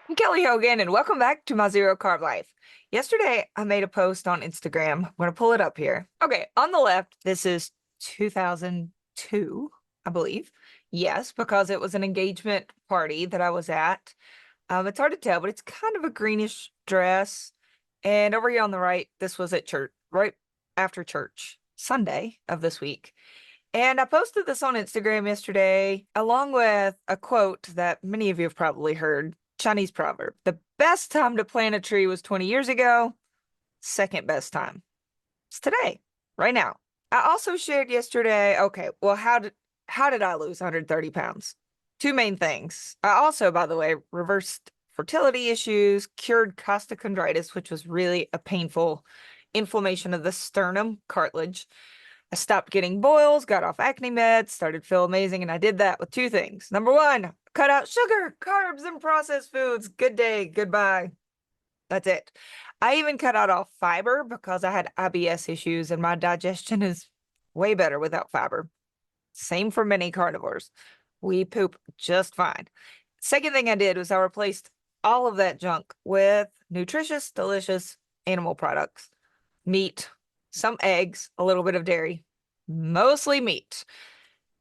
I'm Kelly Hogan, and welcome back to my Zero Carb Life. Yesterday, I made a post on Instagram. I'm going to pull it up here. Okay, on the left, this is 2002, I believe. Yes, because it was an engagement party that I was at. It's hard to tell, but it's kind of a greenish dress. And over here on the right, this was at church, right after church, Sunday of this week. And I posted this on Instagram yesterday, along with a quote that many of you have probably heard, Chinese proverb. The best time to plant a tree was 20 years ago. Second best time. It's today, right now. I also shared yesterday, okay, well, how did I lose 130 pounds? Two main things. I also, by the way, reversed fertility issues, cured costochondritis, which was really a painful inflammation of the sternum cartilage. I stopped getting boils, got off acne meds, started to feel amazing, and I did that with two things. Number one, cut out sugar, carbs, and processed foods. Good day, goodbye. That's it. I even cut out all fiber because I had IBS issues, and my digestion is way better without fiber. Same for many carnivores. We poop just fine. Second thing I did was I replaced all of that junk with nutritious, delicious animal products, meat, some eggs, a little bit of dairy, mostly meat.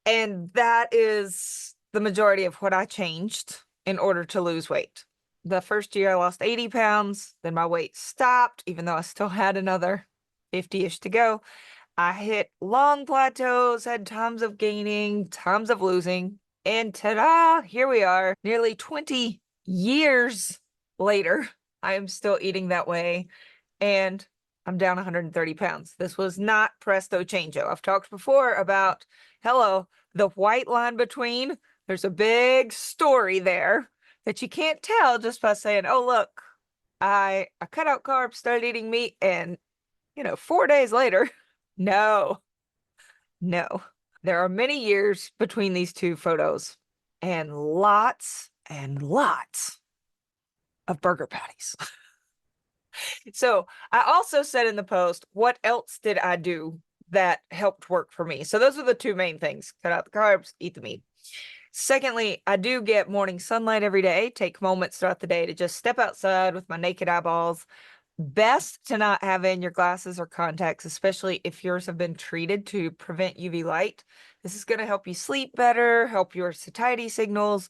And that is the majority of what I changed in order to lose weight. The first year I lost 80 pounds, then my weight stopped, even though I still had another 50-ish to go. I hit long plateaus, had times of gaining, times of losing, and ta-da, here we are, nearly 20 years later. I am still eating that way, and I'm down 130 pounds. This was not presto changeo. I've talked before about, hello, the white line between. There's a big story there that you can't tell just by saying, oh, look, I cut out carbs, started eating meat, and, 4 days later, no, no. There are many years between these two photos and lots of burger patties. So I also said in the post, what else did I do that helped work for me? So those are the two main things. Cut out the carbs, eat the meat. Secondly, I do get morning sunlight every day, take moments throughout the day to just step outside with my naked eyeballs. Best to not have in your glasses or contacts, especially if yours have been treated to prevent UV light. This is going to help you sleep better, help your satiety signals.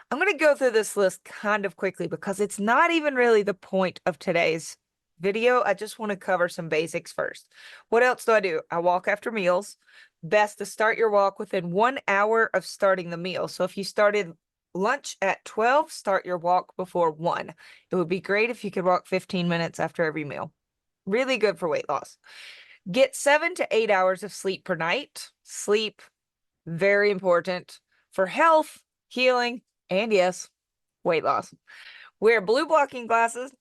I'm going to go through this list kind of quickly because it's not even really the point of today's video. I just want to cover some basics first. What else do? I walk after meals. Best to start your walk within 1 hour of starting the meal. So if you started lunch at 12, start your walk before 1. It would be great if you could walk 15 minutes after every meal. Really good for weight loss. Get 7 to 8 hours of sleep per night. Sleep, very important for health, healing, and yes, weight loss. Wear blue blocking glasses.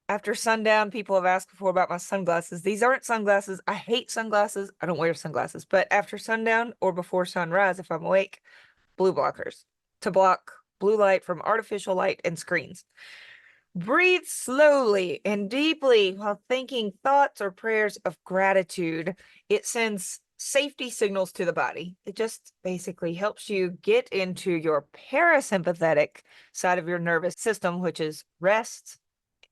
After sundown, people have asked before about my sunglasses. These aren't sunglasses. I hate sunglasses. I don't wear sunglasses. But after sundown or before sunrise, if I'm awake, blue blockers to block blue light from artificial light and screens. Breathe slowly and deeply while thinking thoughts or prayers of gratitude. It sends safety signals to the body. It just basically helps you get into your parasympathetic side of your nervous system, which is rest,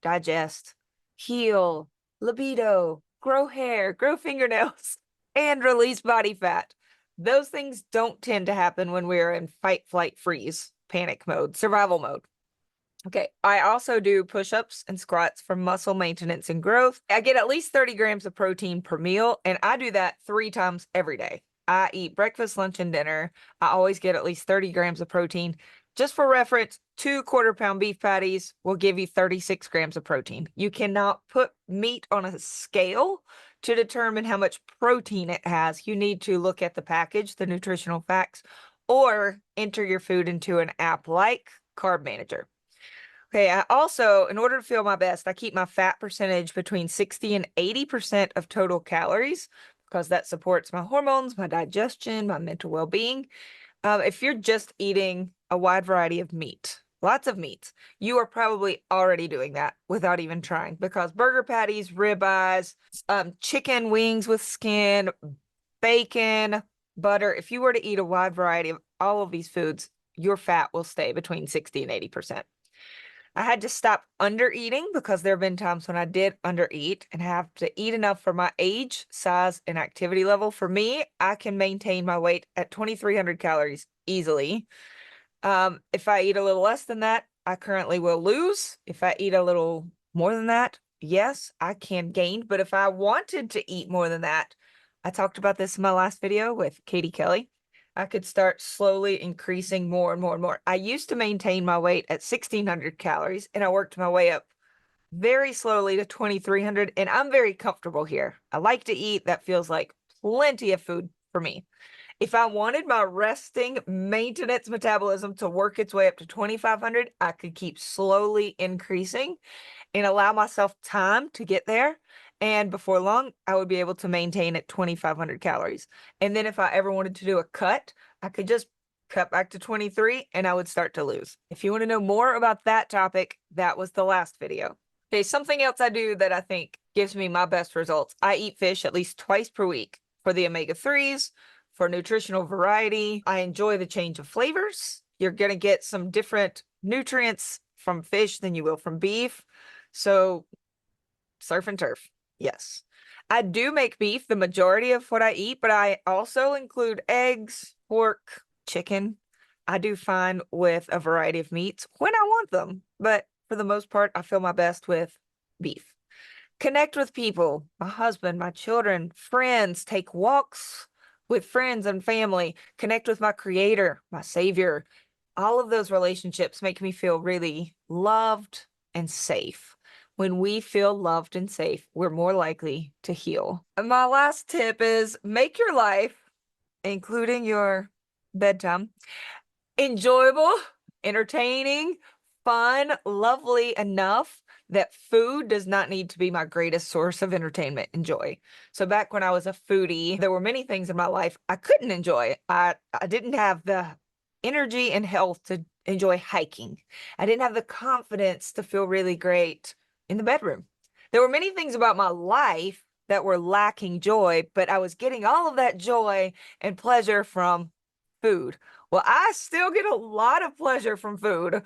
digest, heal, libido, grow hair, grow fingernails, and release body fat. Those things don't tend to happen when we are in fight, flight, freeze, panic mode, survival mode. Okay, I also do push-ups and squats for muscle maintenance and growth. I get at least 30 grams of protein per meal, and I do that 3 times every day. I eat breakfast, lunch, and dinner. I always get at least 30 grams of protein. Just for reference, 2 quarter-pound beef patties will give you 36 grams of protein. You cannot put meat on a scale to determine how much protein it has. You need to look at the package, the nutritional facts, or enter your food into an app like Carb Manager. Okay, I also, in order to feel my best, I keep my fat percentage between 60 and 80% of total calories because that supports my hormones, my digestion, my mental well-being. If you're just eating a wide variety of meat, lots of meats, you are probably already doing that without even trying because burger patties, ribeyes, chicken wings with skin, bacon, butter, if you were to eat a wide variety of all of these foods, your fat will stay between 60 and 80%. I had to stop under eating because there have been times when I did under eat and have to eat enough for my age, size, and activity level. For me, I can maintain my weight at 2,300 calories easily. If I eat a little less than that, I currently will lose. If I eat a little more than that, yes, I can gain. But if I wanted to eat more than that, I talked about this in my last video with Katie Kelly. I could start slowly increasing more and more and more. I used to maintain my weight at 1,600 calories and I worked my way up very slowly to 2,300, and I'm very comfortable here. I like to eat. That feels like plenty of food for me. If I wanted my resting maintenance metabolism to work its way up to 2,500, I could keep slowly increasing and allow myself time to get there. And before long, I would be able to maintain at 2,500 calories. And then if I ever wanted to do a cut, I could just cut back to 23 and I would start to lose. If you want to know more about that topic, that was the last video. Okay, something else I do that I think gives me my best results. I eat fish at least twice per week for the omega-3s, for nutritional variety. I enjoy the change of flavors. You're going to get some different nutrients from fish than you will from beef. So surf and turf. Yes. I do make beef the majority of what I eat, but I also include eggs, pork, chicken. I do fine with a variety of meats when I want them, but for the most part, I feel my best with beef. Connect with people, my husband, my children, friends, take walks with friends and family, connect with my creator, my savior. All of those relationships make me feel really loved and safe. When we feel loved and safe, we're more likely to heal. And my last tip is make your life, including your bedtime, enjoyable, entertaining, fun, lovely enough that food does not need to be my greatest source of entertainment and joy. So back when I was a foodie, there were many things in my life I couldn't enjoy. I didn't have the energy and health to enjoy hiking. I didn't have the confidence to feel really great in the bedroom. There were many things about my life that were lacking joy, but I was getting all of that joy and pleasure from food. Well, I still get a lot of pleasure from food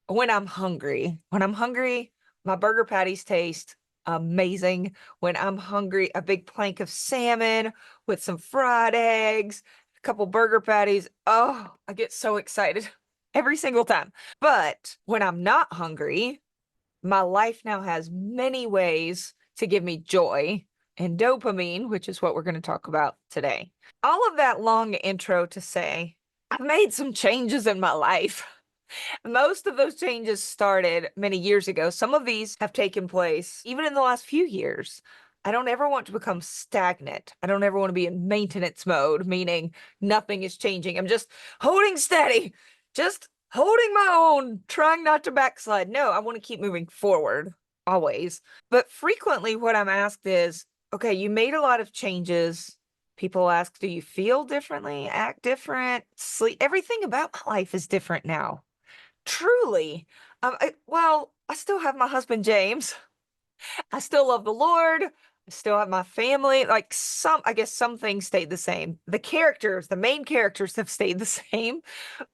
when I'm hungry. When I'm hungry, my burger patties taste amazing. When I'm hungry, a big plank of salmon with some fried eggs, a couple burger patties. Oh, I get so excited every single time. But when I'm not hungry, my life now has many ways to give me joy and dopamine, which is what we're going to talk about today. All of that long intro to say, I've made some changes in my life. Most of those changes started many years ago. Some of these have taken place even in the last few years. I don't ever want to become stagnant. I don't ever want to be in maintenance mode, meaning nothing is changing. I'm just holding steady, just holding my own, trying not to backslide. No, I want to keep moving forward, always. But frequently what I'm asked is, okay, you made a lot of changes. People ask, do you feel differently, act different, sleep? Everything about my life is different now. Truly. I still have my husband, James. I still love the Lord. I still have my family. Like I guess some things stayed the same. The main characters have stayed the same,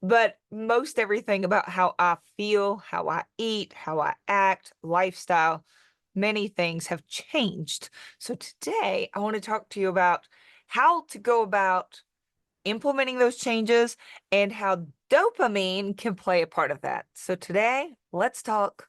but most everything about how I feel, how I eat, how I act, lifestyle, many things have changed. So today I want to talk to you about how to go about implementing those changes and how dopamine can play a part of that. So today, let's talk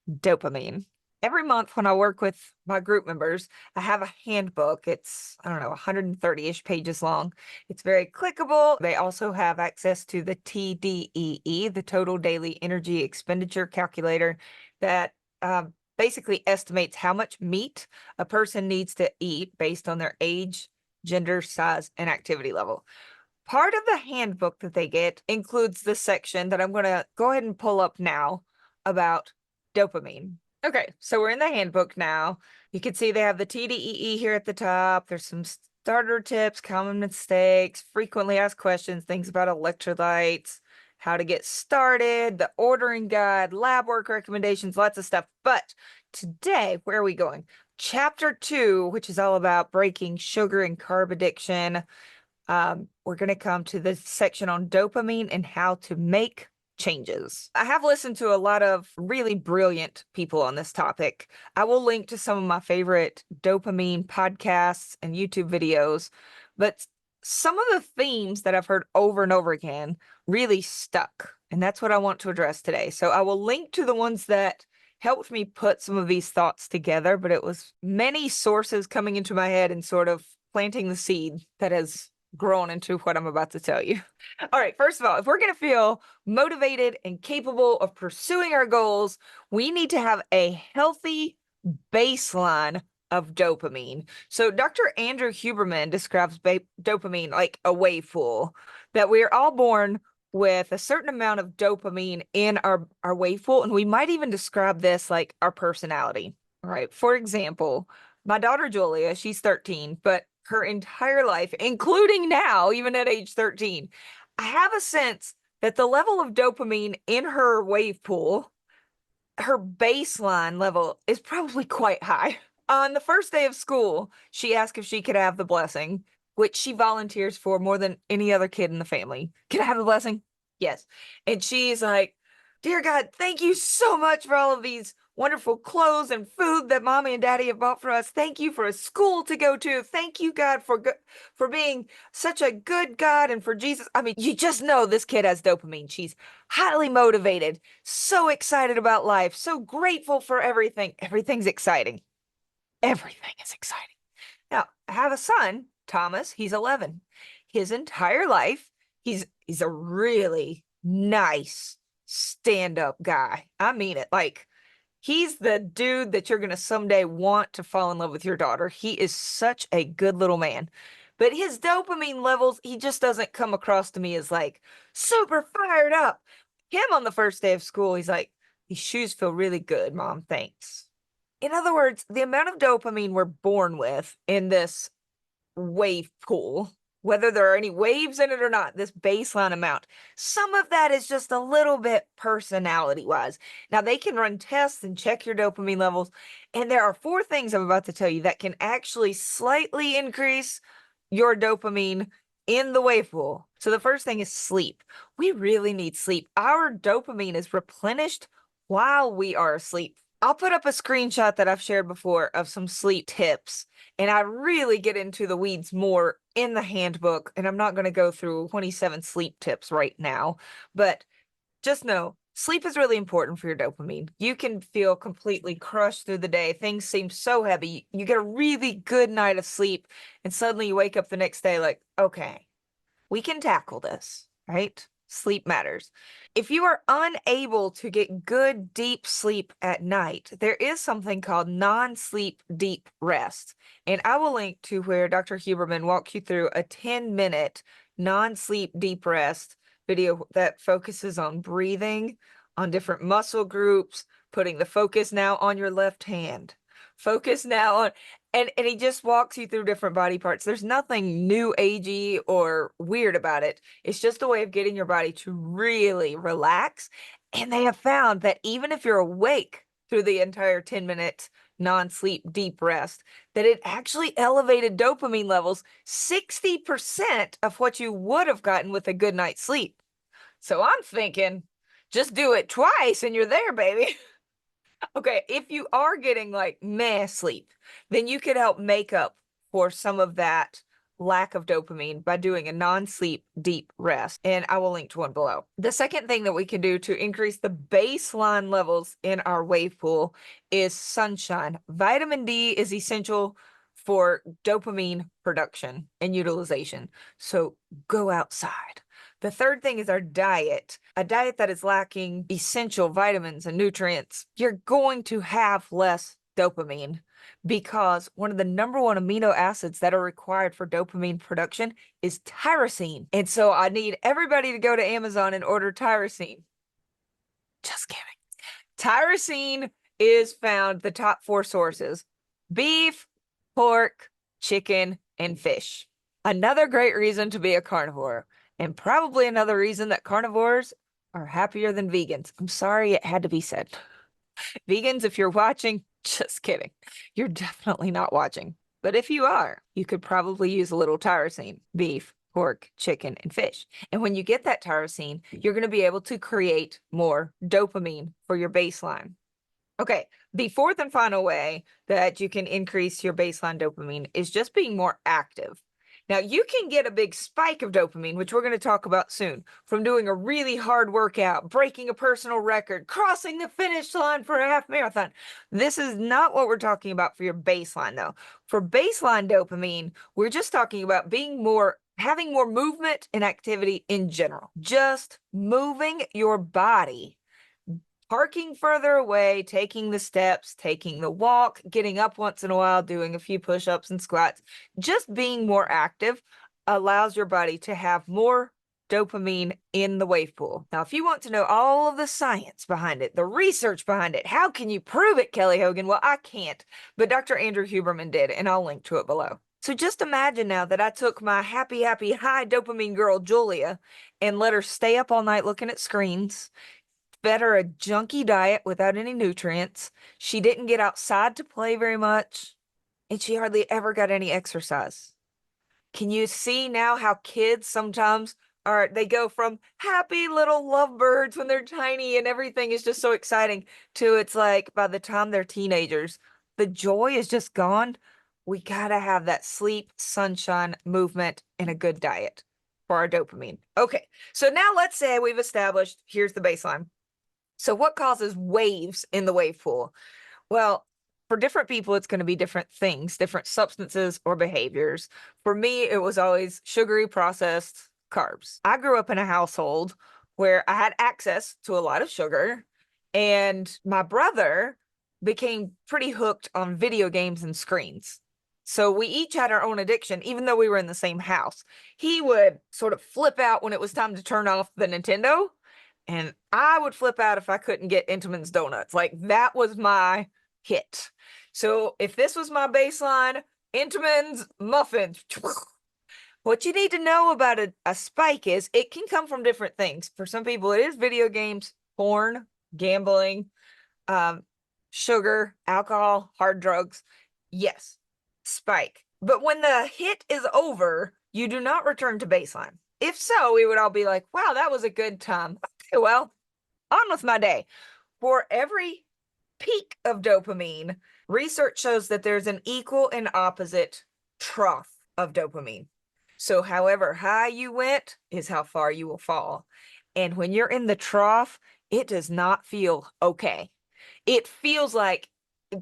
dopamine. Every month when I work with my group members, I have a handbook. It's, I don't know, 130-ish pages long. It's very clickable. They also have access to the TDEE, the Total Daily Energy Expenditure Calculator, that basically estimates how much meat a person needs to eat based on their age, gender, size, and activity level. Part of the handbook that they get includes the section that I'm going to go ahead and pull up now about dopamine. Okay, so we're in the handbook now. You can see they have the TDEE here at the top. There's some starter tips, common mistakes, frequently asked questions, things about electrolytes, how to get started, the ordering guide, lab work recommendations, lots of stuff. But today, where are we going? Chapter 2, which is all about breaking sugar and carb addiction. We're going to come to the section on dopamine and how to make changes. I have listened to a lot of really brilliant people on this topic. I will link to some of my favorite dopamine podcasts and YouTube videos, but some of the themes that I've heard over and over again really stuck. And that's what I want to address today. So I will link to the ones that helped me put some of these thoughts together, but it was many sources coming into my head and sort of planting the seed that has grown into what I'm about to tell you. All right, first of all, if we're going to feel motivated and capable of pursuing our goals, we need to have a healthy baseline of dopamine. So Dr. Andrew Huberman describes dopamine like a wave pool, that we're all born with a certain amount of dopamine in our wave pool, and we might even describe this like our personality. All right, for example, my daughter Julia, she's 13, but her entire life, including now, even at age 13, I have a sense that the level of dopamine in her wave pool, her baseline level, is probably quite high. On the first day of school, she asked if she could have the blessing, which she volunteers for more than any other kid in the family. Can I have the blessing? Yes. And she's like, "Dear God, thank you so much for all of these wonderful clothes and food that mommy and daddy have bought for us. Thank you for a school to go to. Thank you, God, for being such a good God, and for Jesus." I mean, you just know this kid has dopamine. She's highly motivated, so excited about life, so grateful for everything. Everything's exciting. Everything is exciting. Now, I have a son, Thomas. He's 11. His entire life, he's a really nice stand-up guy. I mean it. Like, he's the dude that you're going to someday want to fall in love with your daughter. He is such a good little man. But his dopamine levels, he just doesn't come across to me as like super fired up. Him on the first day of school, he's like, "These shoes feel really good, Mom. Thanks." In other words, the amount of dopamine we're born with in this wave pool, whether there are any waves in it or not, this baseline amount, some of that is just a little bit personality wise. Now, they can run tests and check your dopamine levels, and there are 4 things I'm about to tell you that can actually slightly increase your dopamine in the wave pool. So the first thing is sleep. We really need sleep. Our dopamine is replenished while we are asleep. I'll put up a screenshot that I've shared before of some sleep tips, and I really get into the weeds more in the handbook, and I'm not going to go through 27 sleep tips right now, but just know sleep is really important for your dopamine. You can feel completely crushed through the day. Things seem so heavy. You get a really good night of sleep, and suddenly you wake up the next day like, okay, we can tackle this, right? Sleep matters. If you are unable to get good deep sleep at night, there is something called non-sleep deep rest. And I will link to where Dr. Huberman walks you through a 10-minute non-sleep deep rest video that focuses on breathing, on different muscle groups, putting the focus now on your left hand. Focus now on, and he just walks you through different body parts. There's nothing new agey or weird about it. It's just a way of getting your body to really relax. And they have found that even if you're awake through the entire 10-minute non-sleep deep rest, that it actually elevated dopamine levels 60% of what you would have gotten with a good night's sleep. So I'm thinking, just do it twice and you're there, baby. Okay, if you are getting like meh sleep, then you could help make up for some of that lack of dopamine by doing a non-sleep deep rest. And I will link to one below. The second thing that we can do to increase the baseline levels in our wave pool is sunshine. Vitamin D is essential for dopamine production and utilization. So go outside. The third thing is our diet. A diet that is lacking essential vitamins and nutrients, you're going to have less dopamine, because one of the number 1 amino acids that are required for dopamine production is tyrosine. And so I need everybody to go to Amazon and order tyrosine. Just kidding. Tyrosine is found the top 4 sources: beef, pork, chicken, and fish. Another great reason to be a carnivore. And probably another reason that carnivores are happier than vegans. I'm sorry it had to be said. Vegans, if you're watching, just kidding. You're definitely not watching. But if you are, you could probably use a little tyrosine. Beef, pork, chicken, and fish. And when you get that tyrosine, you're going to be able to create more dopamine for your baseline. Okay, the fourth and final way that you can increase your baseline dopamine is just being more active. Now, you can get a big spike of dopamine, which we're going to talk about soon, from doing a really hard workout, breaking a personal record, crossing the finish line for a half marathon. This is not what we're talking about for your baseline, though. For baseline dopamine, we're just talking about having more movement and activity in general. Just moving your body, parking further away, taking the steps, taking the walk, getting up once in a while, doing a few push-ups and squats. Just being more active allows your body to have more dopamine in the wave pool. Now, if you want to know all of the science behind it, the research behind it, how can you prove it, Kelly Hogan? Well, I can't, but Dr. Andrew Huberman did, and I'll link to it below. So just imagine now that I took my happy, high dopamine girl, Julia, and let her stay up all night looking at screens, fed her a junky diet without any nutrients. She didn't get outside to play very much, and she hardly ever got any exercise. Can you see now how kids sometimes they go from happy little lovebirds when they're tiny and everything is just so exciting to it's like by the time they're teenagers, the joy is just gone. We gotta have that sleep, sunshine, movement, and a good diet for our dopamine. Okay, so now let's say we've established, here's the baseline. So what causes waves in the wave pool? Well, for different people, it's going to be different things, different substances or behaviors. For me, it was always sugary processed carbs. I grew up in a household where I had access to a lot of sugar, and my brother became pretty hooked on video games and screens. So we each had our own addiction, even though we were in the same house. He would sort of flip out when it was time to turn off the Nintendo, and I would flip out if I couldn't get Entenmann's donuts. Like, that was my hit. So if this was my baseline, Entenmann's muffins. What you need to know about a spike is it can come from different things. For some people, it is video games, porn, gambling, sugar, alcohol, hard drugs. Yes, spike. But when the hit is over, you do not return to baseline. If so, we would all be like, wow, that was a good time. Okay, well, on with my day. For every peak of dopamine, research shows that there's an equal and opposite trough of dopamine. So however high you went is how far you will fall. And when you're in the trough, it does not feel okay. It feels like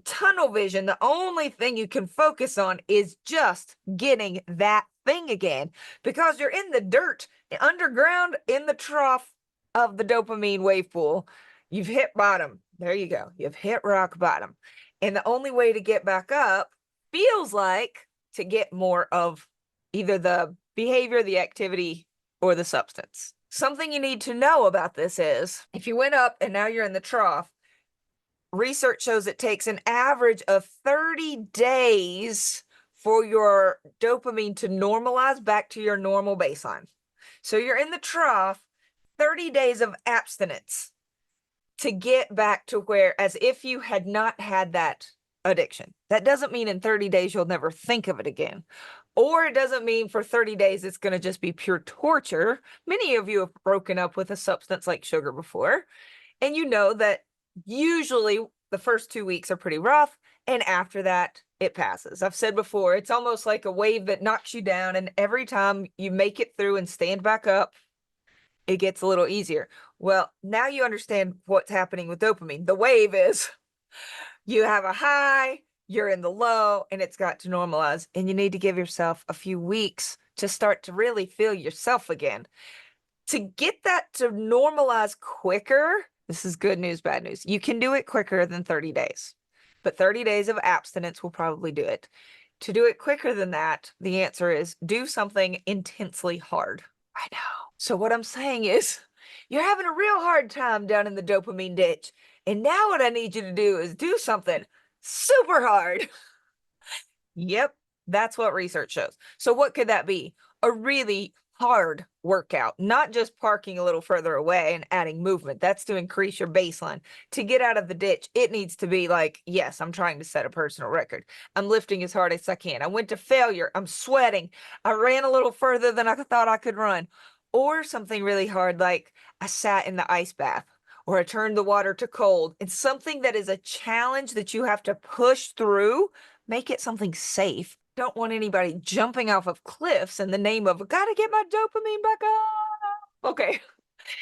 tunnel vision. The only thing you can focus on is just getting that thing again, because you're in the dirt, underground, in the trough of the dopamine wave pool. You've hit bottom. There you go. You've hit rock bottom. And the only way to get back up feels like to get more of either the behavior, the activity, or the substance. Something you need to know about this is if you went up and now you're in the trough, research shows it takes an average of 30 days for your dopamine to normalize back to your normal baseline. So you're in the trough, 30 days of abstinence to get back to where, as if you had not had that addiction. That doesn't mean in 30 days you'll never think of it again. Or it doesn't mean for 30 days it's going to just be pure torture. Many of you have broken up with a substance like sugar before, and you know that usually the first 2 weeks are pretty rough, and after that, it passes. I've said before, it's almost like a wave that knocks you down, and every time you make it through and stand back up, it gets a little easier. Well, now you understand what's happening with dopamine. The wave is you have a high, you're in the low, and it's got to normalize, and you need to give yourself a few weeks to start to really feel yourself again. To get that to normalize quicker, this is good news, bad news. You can do it quicker than 30 days, but 30 days of abstinence will probably do it. To do it quicker than that, the answer is do something intensely hard. I know. So what I'm saying is you're having a real hard time down in the dopamine ditch. And now what I need you to do is do something super hard. Yep, that's what research shows. So what could that be? A really hard workout, not just parking a little further away and adding movement. That's to increase your baseline. To get out of the ditch, it needs to be like, yes, I'm trying to set a personal record. I'm lifting as hard as I can. I went to failure. I'm sweating. I ran a little further than I thought I could run. Or something really hard, like I sat in the ice bath, or I turned the water to cold. And something that is a challenge that you have to push through, make it something safe. Don't want anybody jumping off of cliffs in the name of, gotta get my dopamine back up. Okay.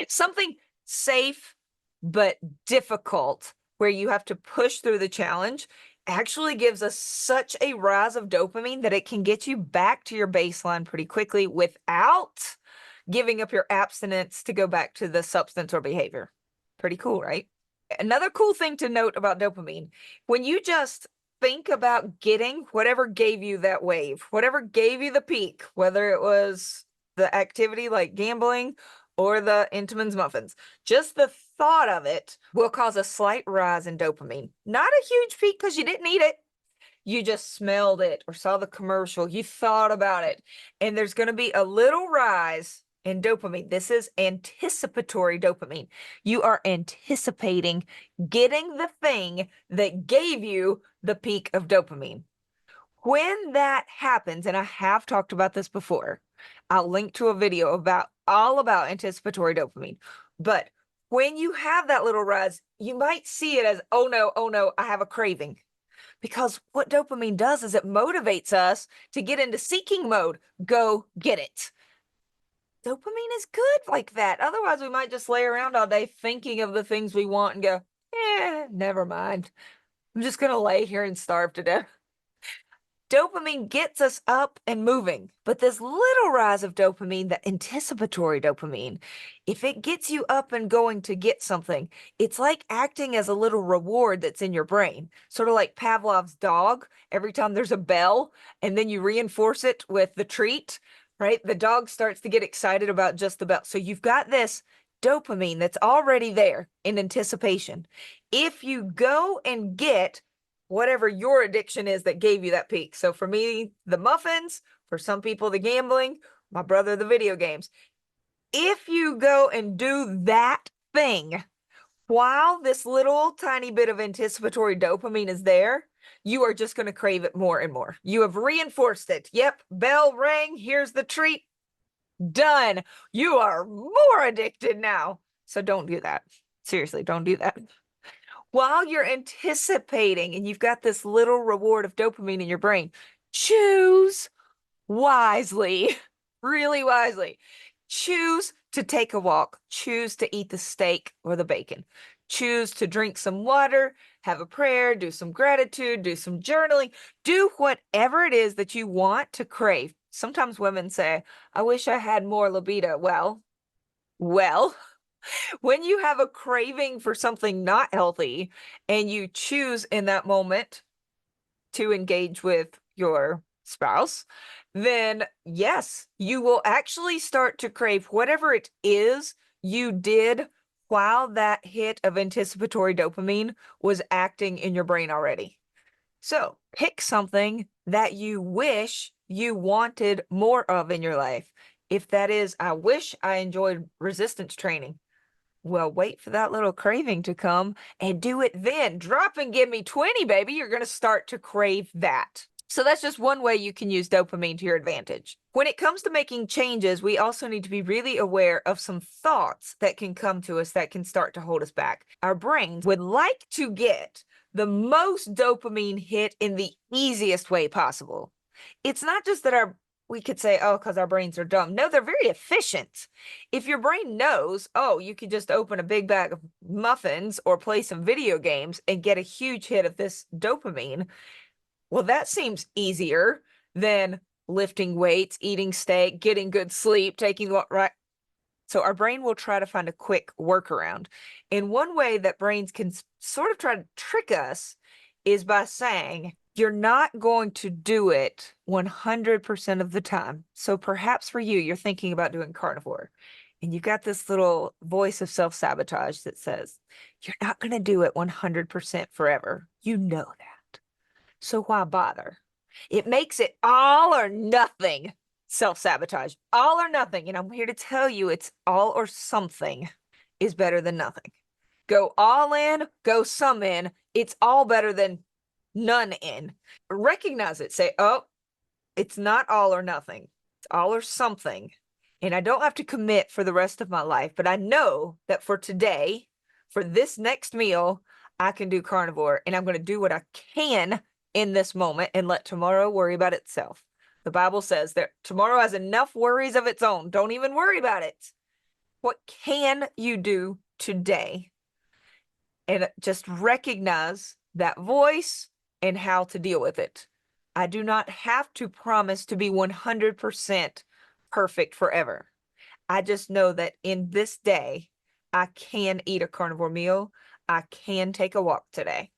Something safe but difficult where you have to push through the challenge actually gives us such a rise of dopamine that it can get you back to your baseline pretty quickly without giving up your abstinence to go back to the substance or behavior. Pretty cool, right? Another cool thing to note about dopamine, when you just think about getting whatever gave you that wave, whatever gave you the peak, whether it was the activity like gambling or the Entenmann's muffins, just the thought of it will cause a slight rise in dopamine. Not a huge peak because you didn't eat it. You just smelled it or saw the commercial. You thought about it. And there's going to be a little rise in dopamine. This is anticipatory dopamine. You are anticipating getting the thing that gave you the peak of dopamine. When that happens, and I have talked about this before, I'll link to a video all about anticipatory dopamine. But when you have that little rise, you might see it as, oh no, I have a craving. Because what dopamine does is it motivates us to get into seeking mode. Go get it. Dopamine is good like that. Otherwise, we might just lay around all day thinking of the things we want and go, never mind. I'm just going to lay here and starve to death. Dopamine gets us up and moving, but this little rise of dopamine, the anticipatory dopamine, if it gets you up and going to get something, it's like acting as a little reward that's in your brain, sort of like Pavlov's dog. Every time there's a bell and then you reinforce it with the treat, right? The dog starts to get excited about just the bell. So you've got this dopamine that's already there in anticipation. If you go and get whatever your addiction is that gave you that peak. So for me, the muffins, for some people, the gambling, my brother, the video games. If you go and do that thing while this little tiny bit of anticipatory dopamine is there, you are just going to crave it more and more. You have reinforced it. Yep, bell rang, here's the treat. Done. You are more addicted now. So don't do that. Seriously, don't do that. While you're anticipating and you've got this little reward of dopamine in your brain, choose wisely, really wisely. Choose to take a walk. Choose to eat the steak or the bacon. Choose to drink some water, have a prayer, do some gratitude, do some journaling. Do whatever it is that you want to crave. Sometimes women say, I wish I had more libido. Well, when you have a craving for something not healthy and you choose in that moment to engage with your spouse, then yes, you will actually start to crave whatever it is you did while that hit of anticipatory dopamine was acting in your brain already. So pick something that you wish you wanted more of in your life. If that is, I wish I enjoyed resistance training. Well, wait for that little craving to come and do it then. Drop and give me 20, baby. You're going to start to crave that. So that's just one way you can use dopamine to your advantage. When it comes to making changes, we also need to be really aware of some thoughts that can come to us that can start to hold us back. Our brains would like to get the most dopamine hit in the easiest way possible. It's not just that we could say, oh, because our brains are dumb. No, they're very efficient. If your brain knows, oh, you could just open a big bag of muffins or play some video games and get a huge hit of this dopamine, well, that seems easier than lifting weights, eating steak, getting good sleep, taking what right. So our brain will try to find a quick workaround. And one way that brains can sort of try to trick us is by saying, you're not going to do it 100% of the time. So perhaps for you, you're thinking about doing carnivore and you've got this little voice of self-sabotage that says, you're not going to do it 100% forever. You know that. So why bother? It makes it all or nothing. self-sabotage. All or nothing. And I'm here to tell you it's all or something is better than nothing. Go all in, go some in. It's all better than none in. Recognize it. Say, oh, it's not all or nothing. It's all or something. And I don't have to commit for the rest of my life, but I know that for today, for this next meal, I can do carnivore, and I'm going to do what I can in this moment and let tomorrow worry about itself. The Bible says that tomorrow has enough worries of its own. Don't even worry about it. What can you do today? And just recognize that voice and how to deal with it. I do not have to promise to be 100% perfect forever. I just know that in this day, I can eat a carnivore meal. I can take a walk today.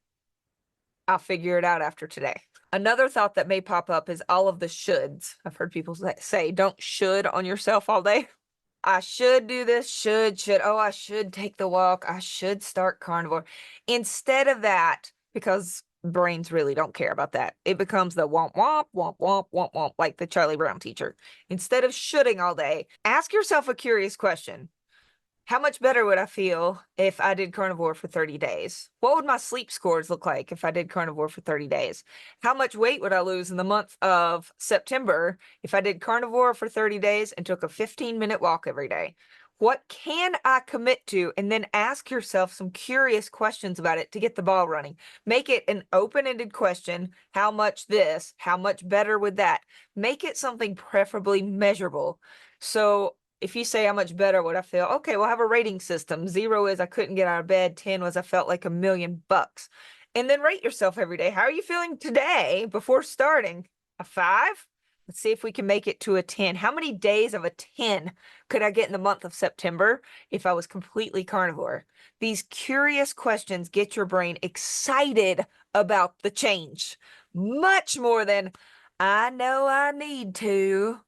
I'll figure it out after today. Another thought that may pop up is all of the shoulds. I've heard people say, don't should on yourself all day. I should do this, should. Oh, I should take the walk. I should start carnivore. Instead of that, because brains really don't care about that, it becomes the womp, womp, womp, womp, womp, womp, like the Charlie Brown teacher. Instead of shoulding all day, ask yourself a curious question. How much better would I feel if I did carnivore for 30 days? What would my sleep scores look like if I did carnivore for 30 days? How much weight would I lose in the month of September if I did carnivore for 30 days and took a 15-minute walk every day? What can I commit to? And then ask yourself some curious questions about it to get the ball running. Make it an open-ended question. How much this? How much better would that? Make it something preferably measurable. So if you say how much better would I feel, okay, we'll have a rating system. 0 is I couldn't get out of bed. 10 was I felt like $1,000,000. And then rate yourself every day. How are you feeling today before starting? A 5? Let's see if we can make it to a 10. How many days of a 10 could I get in the month of September if I was completely carnivore? These curious questions get your brain excited about the change. Much more than, I know I need to.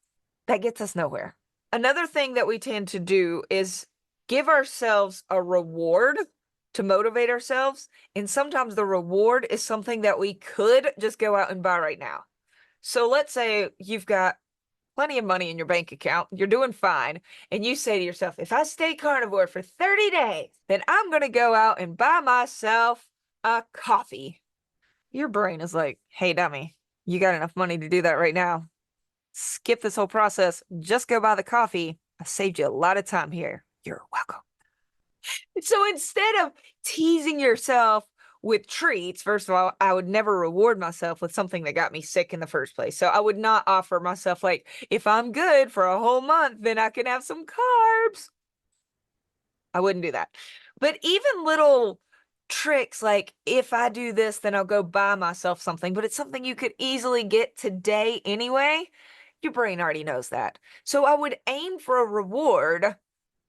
That gets us nowhere. Another thing that we tend to do is give ourselves a reward to motivate ourselves. And sometimes the reward is something that we could just go out and buy right now. So let's say you've got plenty of money in your bank account, you're doing fine, and you say to yourself, if I stay carnivore for 30 days, then I'm going to go out and buy myself a coffee. Your brain is like, hey, dummy, you got enough money to do that right now. Skip this whole process. Just go buy the coffee. I saved you a lot of time here. You're welcome. So instead of teasing yourself with treats, first of all, I would never reward myself with something that got me sick in the first place. So I would not offer myself like, if I'm good for a whole month, then I can have some carbs. I wouldn't do that. But even little tricks like, if I do this, then I'll go buy myself something, but it's something you could easily get today anyway. Your brain already knows that. So I would aim for a reward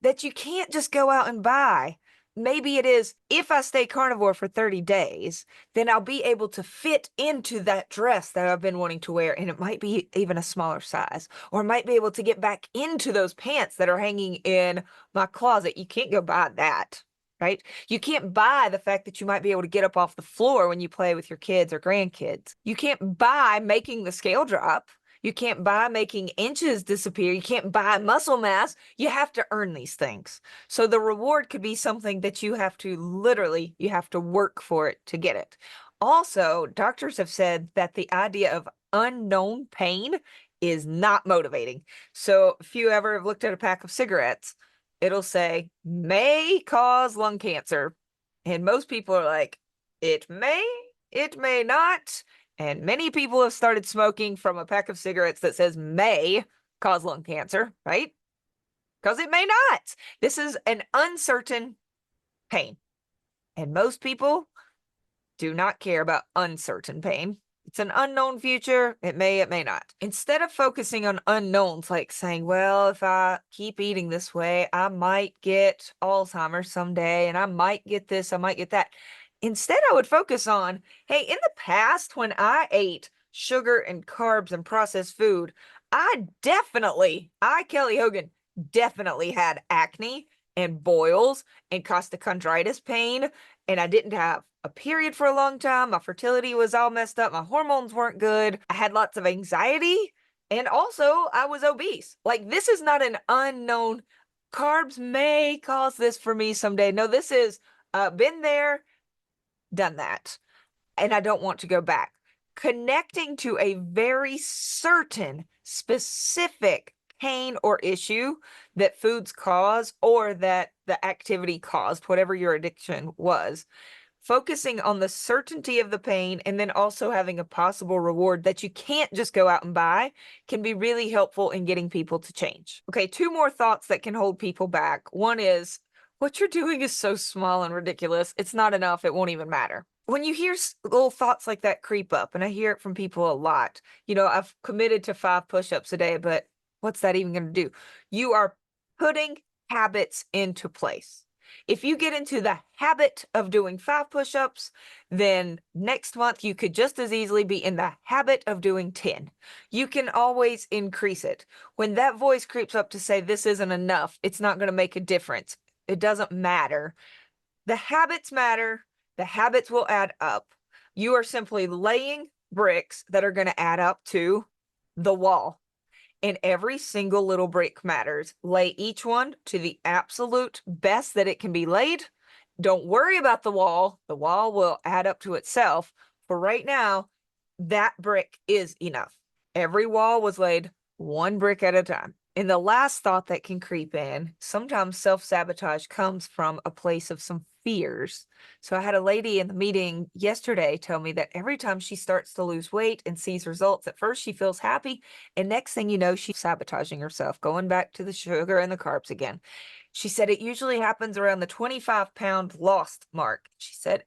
that you can't just go out and buy. Maybe it is, if I stay carnivore for 30 days, then I'll be able to fit into that dress that I've been wanting to wear. And it might be even a smaller size, or I might be able to get back into those pants that are hanging in my closet. You can't go buy that, right? You can't buy the fact that you might be able to get up off the floor when you play with your kids or grandkids. You can't buy making the scale drop. You can't buy making inches disappear. You can't buy muscle mass. You have to earn these things. So the reward could be something that you have to literally, you have to work for it to get it. Also, doctors have said that the idea of unknown pain is not motivating. So if you ever have looked at a pack of cigarettes, it'll say may cause lung cancer. And most people are like, it may not. And many people have started smoking from a pack of cigarettes that says may cause lung cancer, right? Because it may not. This is an uncertain pain. And most people do not care about uncertain pain. It's an unknown future. It may not. Instead of focusing on unknowns, like saying, well, if I keep eating this way, I might get Alzheimer's someday, and I might get this, I might get that. Instead, I would focus on, hey, in the past, when I ate sugar and carbs and processed food, Kelly Hogan, definitely had acne and boils and costochondritis pain, and I didn't have a period for a long time. My fertility was all messed up. My hormones weren't good. I had lots of anxiety, And also, I was obese. Like, this is not an unknown, carbs may cause this for me someday. No, this is been there, done that. And I don't want to go back. Connecting to a very certain, specific pain or issue that foods cause or that the activity caused, whatever your addiction was. Focusing on the certainty of the pain and then also having a possible reward that you can't just go out and buy can be really helpful in getting people to change. Okay, 2 more thoughts that can hold people back. One is, what you're doing is so small and ridiculous. It's not enough. It won't even matter. When you hear little thoughts like that creep up, and I hear it from people a lot, I've committed to 5 push-ups a day, but what's that even going to do? You are putting habits into place. If you get into the habit of doing 5 push-ups, then next month you could just as easily be in the habit of doing 10. You can always increase it. When that voice creeps up to say this isn't enough, it's not going to make a difference. It doesn't matter. The habits matter. The habits will add up. You are simply laying bricks that are going to add up to the wall. And every single little brick matters. Lay each one to the absolute best that it can be laid. Don't worry about the wall. The wall will add up to itself. For right now, that brick is enough. Every wall was laid 1 brick at a time. And the last thought that can creep in, sometimes self-sabotage comes from a place of some fears. So I had a lady in the meeting yesterday tell me that every time she starts to lose weight and sees results, at first she feels happy, and next thing you know, she's sabotaging herself, going back to the sugar and the carbs again. She said it usually happens around the 25-pound lost mark. She said,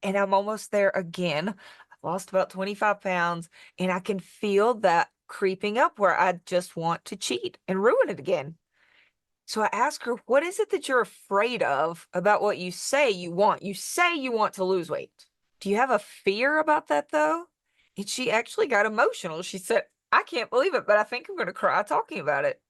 and I'm almost there again. I've lost about 25 pounds, and I can feel that creeping up where I just want to cheat and ruin it again. So I asked her, what is it that you're afraid of about what you say you want? You say you want to lose weight. Do you have a fear about that though? And she actually got emotional. She said, I can't believe it, but I think I'm going to cry talking about it.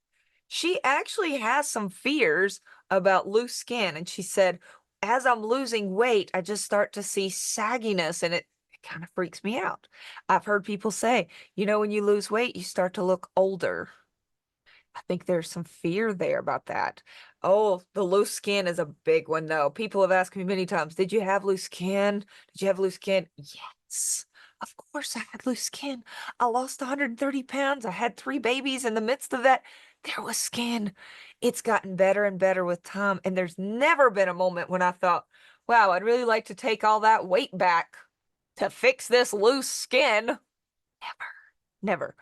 She actually has some fears about loose skin. And she said, as I'm losing weight, I just start to see sagginess and it kind of freaks me out. I've heard people say, when you lose weight, you start to look older. I think there's some fear there about that. Oh, the loose skin is a big one, though. People have asked me many times, did you have loose skin? Did you have loose skin? Yes, of course I had loose skin. I lost 130 pounds. I had 3 babies. In the midst of that, there was skin. It's gotten better and better with time. And there's never been a moment when I thought, wow, I'd really like to take all that weight back to fix this loose skin. Never, never.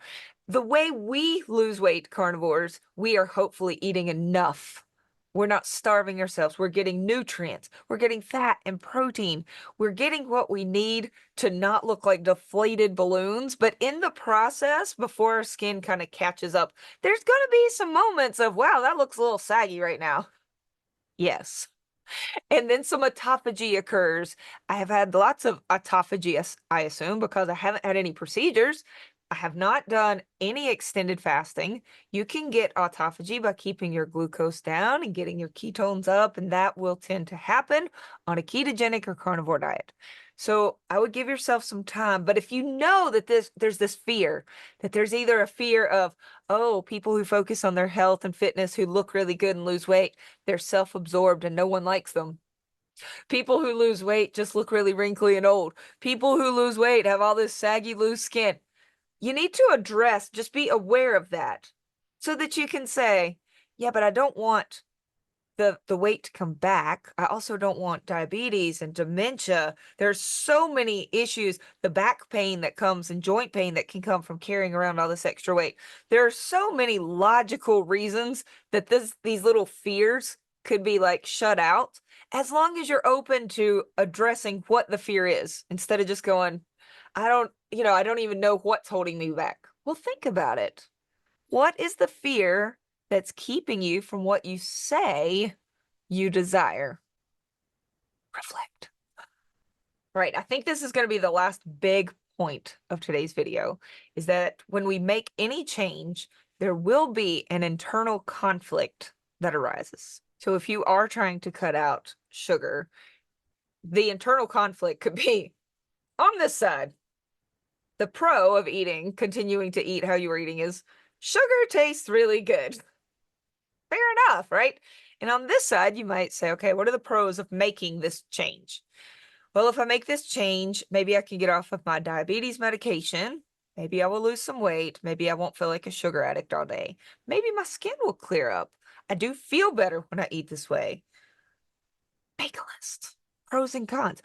The way we lose weight, carnivores, we are hopefully eating enough. We're not starving ourselves. We're getting nutrients. We're getting fat and protein. We're getting what we need to not look like deflated balloons. But in the process, before our skin kind of catches up, there's going to be some moments of, wow, that looks a little saggy right now. Yes. And then some autophagy occurs. I have had lots of autophagy, I assume, because I haven't had any procedures. I have not done any extended fasting. You can get autophagy by keeping your glucose down and getting your ketones up, and that will tend to happen on a ketogenic or carnivore diet. So I would give yourself some time. But if you know that there's this fear, that there's either a fear of, oh, people who focus on their health and fitness who look really good and lose weight, they're self-absorbed and no one likes them. People who lose weight just look really wrinkly and old. People who lose weight have all this saggy, loose skin. You need to address, just be aware of that so that you can say, yeah, but I don't want the weight to come back. I also don't want diabetes and dementia. There's so many issues, the back pain that comes and joint pain that can come from carrying around all this extra weight. There are so many logical reasons that these little fears could be like shut out, as long as you're open to addressing what the fear is instead of just going, I don't even know what's holding me back. Well, think about it. What is the fear that's keeping you from what you say you desire? Reflect. Right. I think this is going to be the last big point of today's video, is that when we make any change, there will be an internal conflict that arises. So if you are trying to cut out sugar, the internal conflict could be on this side. The pro of continuing to eat how you were eating is Sugar tastes really good. Fair enough, right? And on this side, you might say, okay, what are the pros of making this change? Well, if I make this change, maybe I can get off of my diabetes medication. Maybe I will lose some weight. Maybe I won't feel like a sugar addict all day. Maybe my skin will clear up. I do feel better when I eat this way. Make a list. Pros and cons.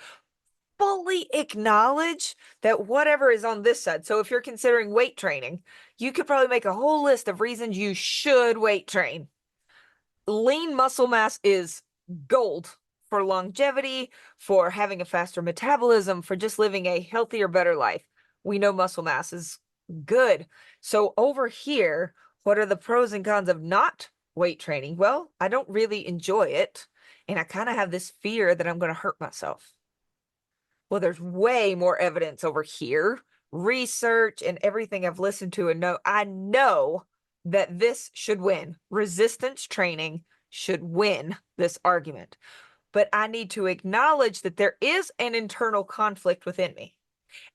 Fully acknowledge that whatever is on this side. So if you're considering weight training, you could probably make a whole list of reasons you should weight train. Lean muscle mass is gold for longevity, for having a faster metabolism, for just living a healthier, better life. We know muscle mass is good. So over here, what are the pros and cons of not weight training? Well, I don't really enjoy it. And I kind of have this fear that I'm going to hurt myself. Well, there's way more evidence over here, research and everything I've listened to, and I know that this should win. Resistance training should win this argument. But I need to acknowledge that there is an internal conflict within me.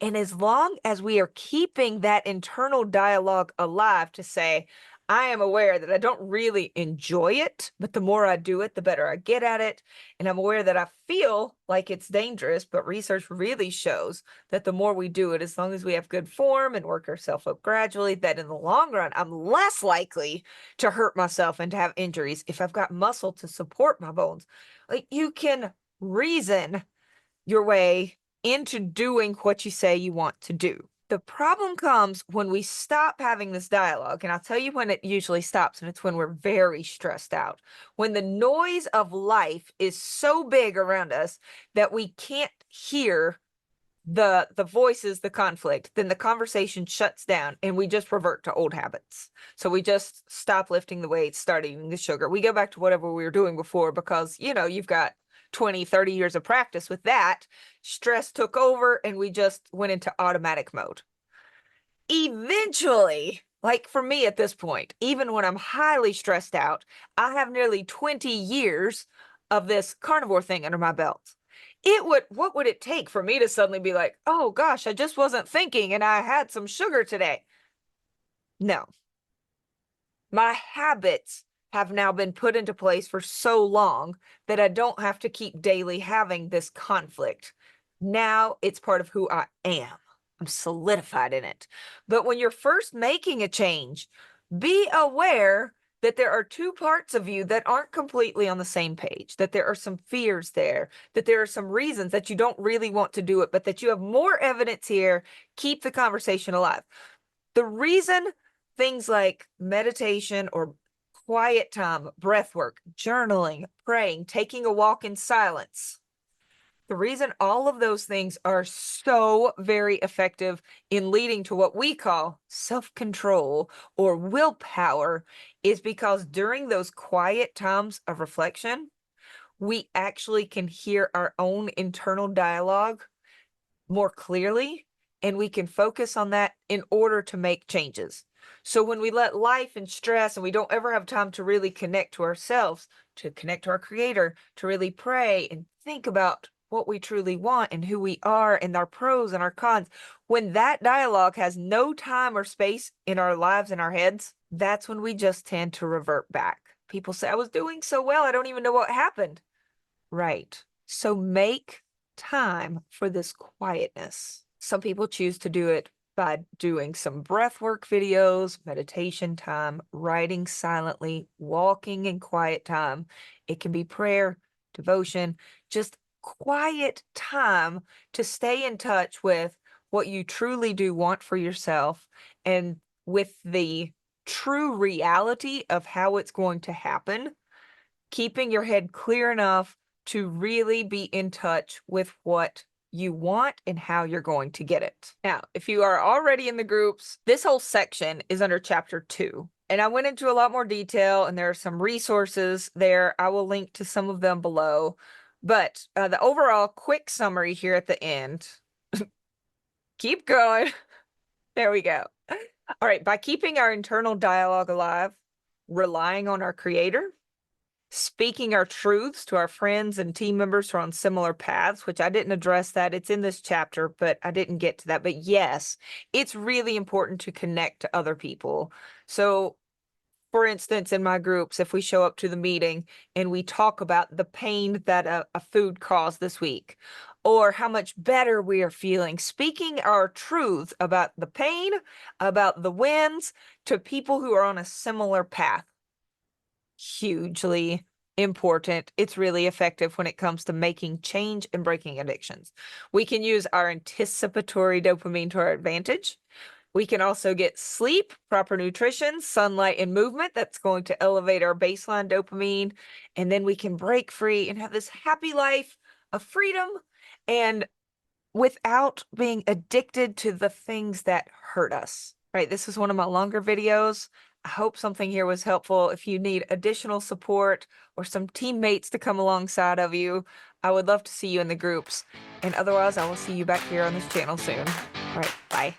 And as long as we are keeping that internal dialogue alive to say, I am aware that I don't really enjoy it, but the more I do it, the better I get at it. And I'm aware that I feel like it's dangerous, but research really shows that the more we do it, as long as we have good form and work ourselves up gradually, that in the long run, I'm less likely to hurt myself and to have injuries if I've got muscle to support my bones. Like, you can reason your way into doing what you say you want to do. The problem comes when we stop having this dialogue, and I'll tell you when it usually stops, and it's when we're very stressed out. When the noise of life is so big around us that we can't hear the voices, the conflict, then the conversation shuts down and we just revert to old habits. So we just stop lifting the weights, start eating the sugar. We go back to whatever we were doing before because, you've got 20, 30 years of practice with that. Stress took over and we just went into automatic mode. Eventually, like for me at this point, even when I'm highly stressed out, I have nearly 20 years of this carnivore thing under my belt. What would it take for me to suddenly be like, oh gosh, I just wasn't thinking and I had some sugar today? No. My habits have now been put into place for so long that I don't have to keep daily having this conflict. Now it's part of who I am. I'm solidified in it. But when you're first making a change, be aware that there are two parts of you that aren't completely on the same page, that there are some fears there, that there are some reasons that you don't really want to do it, but that you have more evidence here. Keep the conversation alive. The reason things like meditation or quiet time, breath work, journaling, praying, taking a walk in silence, the reason all of those things are so very effective in leading to what we call self-control or willpower is because during those quiet times of reflection, we actually can hear our own internal dialogue more clearly, and we can focus on that in order to make changes. So when we let life and stress and we don't ever have time to really connect to ourselves, to connect to our creator, to really pray and think about what we truly want and who we are and our pros and our cons, when that dialogue has no time or space in our lives and our heads, that's when we just tend to revert back. People say, I was doing so well, I don't even know what happened. Right. So make time for this quietness. Some people choose to do it by doing some breath work videos, meditation time, writing silently, walking in quiet time. It can be prayer, devotion, just quiet time to stay in touch with what you truly do want for yourself and with the true reality of how it's going to happen, keeping your head clear enough to really be in touch with what you want and how you're going to get it. Now, if you are already in the groups, this whole section is under chapter 2. And I went into a lot more detail and there are some resources there. I will link to some of them below. But the overall quick summary here at the end, keep going. There we go. All right, by keeping our internal dialogue alive, relying on our creator, Speaking our truths to our friends and team members who are on similar paths, which I didn't address that. It's in this chapter, but I didn't get to that. But yes, it's really important to connect to other people. So, for instance, in my groups, if we show up to the meeting and we talk about the pain that a food caused this week, or how much better we are feeling, speaking our truths about the pain, about the wins to people who are on a similar path, hugely important. It's really effective when it comes to making change and breaking addictions. We can use our anticipatory dopamine to our advantage. We can also get sleep, proper nutrition, sunlight, and movement. That's going to elevate our baseline dopamine. And then we can break free and have this happy life of freedom and without being addicted to the things that hurt us, right? This is one of my longer videos. I hope something here was helpful. If you need additional support or some teammates to come alongside of you, I would love to see you in the groups. And otherwise, I will see you back here on this channel soon. All right, bye.